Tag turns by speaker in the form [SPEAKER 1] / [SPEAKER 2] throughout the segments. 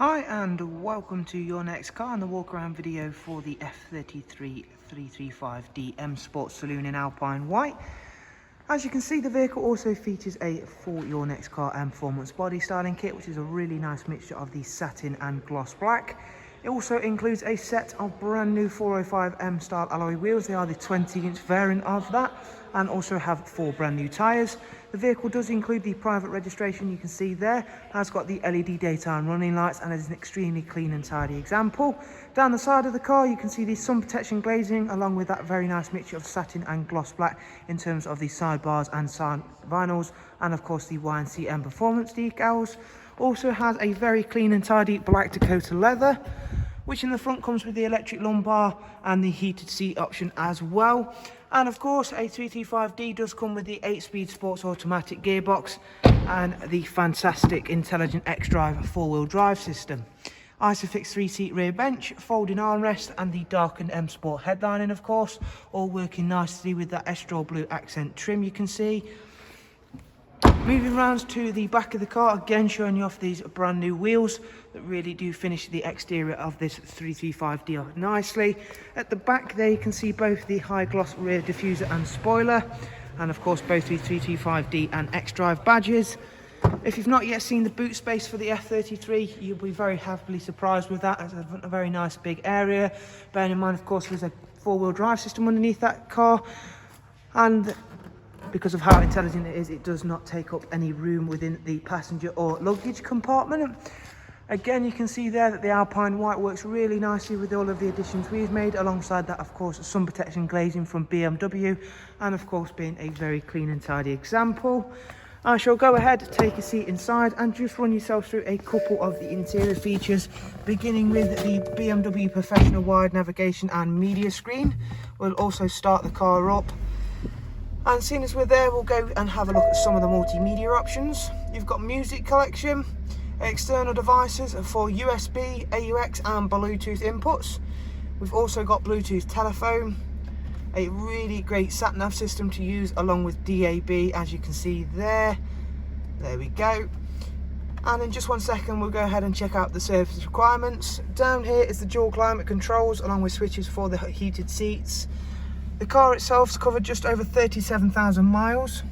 [SPEAKER 1] Hi and welcome to your next car and the walk around video for the F33 335D M Sport Saloon in Alpine white. As you can see, the vehicle also features a full Your Next Car Mperformance body styling kit, which is a really nice mixture of the satin and gloss black. It also includes a set of brand new 405 M style alloy wheels. They are the 20-inch variant of that, and also have 4 brand new tyres. The vehicle does include the private registration. You can see there has got the LED daytime running lights and is an extremely clean and tidy example. Down the side of the car you can see the sun protection glazing along with that very nice mixture of satin and gloss black in terms of the sidebars and side vinyls, and of course the YNC Mperformance decals. Also has a very clean and tidy black Dakota leather, which in the front comes with the electric lumbar and the heated seat option as well. And of course a 335D does come with the 8-speed sports automatic gearbox and the fantastic intelligent X-Drive 4-wheel drive system. Isofix 3-seat rear bench, folding armrest and the darkened M Sport headlining, of course, all working nicely with that Estrel blue accent trim you can see. Moving round to the back of the car, again showing you off these brand new wheels that really do finish the exterior of this 335D off nicely. At the back there you can see both the high gloss rear diffuser and spoiler, and of course both the 335D and X-Drive badges. If you've not yet seen the boot space for the F33, you'll be very happily surprised with that. It's a very nice big area. Bearing in mind, of course, there's a 4-wheel drive system underneath that car, and because of how intelligent it is, it does not take up any room within the passenger or luggage compartment. Again, you can see there that the Alpine white works really nicely with all of the additions we've made. Alongside that, of course, sun protection glazing from BMW, and of course being a very clean and tidy example. I shall go ahead, take a seat inside and just run yourself through a couple of the interior features, beginning with the BMW professional wide navigation and media screen. We'll also start the car up, and seeing as we're there, we'll go and have a look at some of the multimedia options. You've got music collection, external devices for USB, AUX and Bluetooth inputs. We've also got Bluetooth telephone, a really great sat-nav system to use along with DAB, as you can see there. There we go. And in just one second we'll go ahead and check out the service requirements. Down here is the dual climate controls along with switches for the heated seats. The car itself's covered just over 37,000 miles.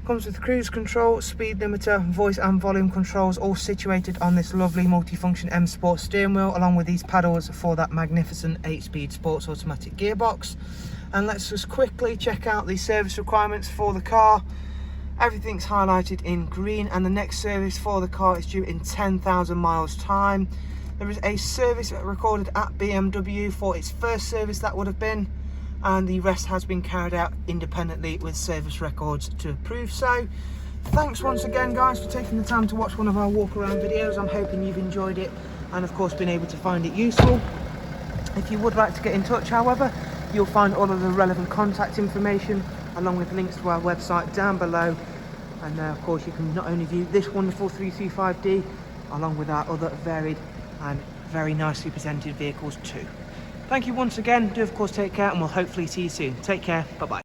[SPEAKER 1] Comes with cruise control, speed limiter, voice and volume controls, all situated on this lovely multifunction M Sport steering wheel, along with these paddles for that magnificent 8-speed sports automatic gearbox. And let's just quickly check out the service requirements for the car. Everything's highlighted in green, and the next service for the car is due in 10,000 miles time. There is a service recorded at BMW for its first service, that would have been, and the rest has been carried out independently with service records to prove so. Thanks once again, guys, for taking the time to watch one of our walk around videos. I'm hoping you've enjoyed it and of course been able to find it useful. If you would like to get in touch, however, you'll find all of the relevant contact information along with links to our website down below, and of course you can not only view this wonderful 335D along with our other varied and very nicely presented vehicles too. Thank you once again. Do of course take care, and we'll hopefully see you soon. Take care. Bye bye.